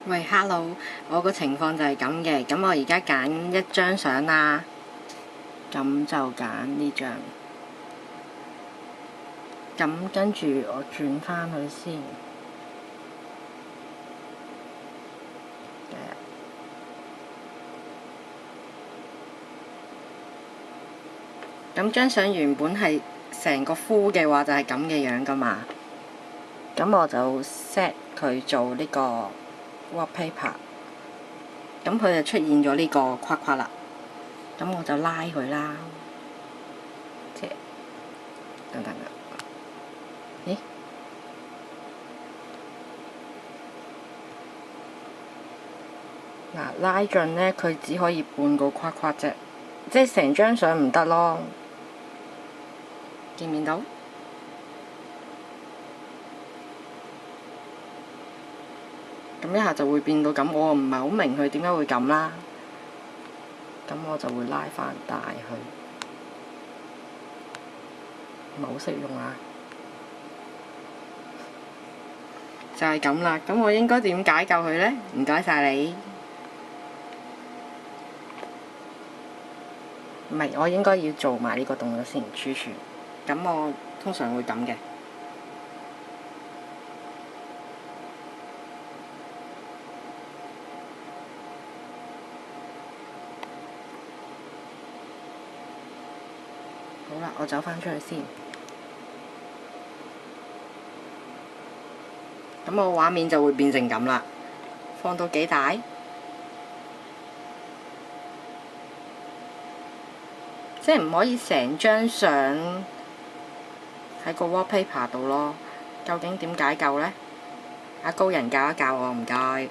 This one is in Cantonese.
喂，hello，我個情況就係咁嘅，咁我而家揀一張相啦，咁就揀呢張，咁跟住我轉返去先，咁張相原本係成個 full 嘅話就係咁嘅樣噶嘛，咁我就 set 佢做呢個 wallpaper， 咁佢就出現咗呢個框框啦，咁我就拉佢啦，即係等等啊，咦？嗱，拉盡呢，佢只可以半個框框啫，即係成張相唔得咯。見唔見到？咁一下就會變到咁，我唔係好明佢點解會咁啦。咁我就會拉返大佢，唔係好識用啊。就係咁啦，咁我應該點解救佢呢？唔該晒你。唔係，我應該要做埋呢個動作先，儲存。咁我通常會咁嘅。好啦，我走返出去先。咁我畫面就會變成咁啦。放到幾大？即係唔可以成張相喺個 wallpaper 度咯。究竟點解救呢？阿高人教一教我，唔該。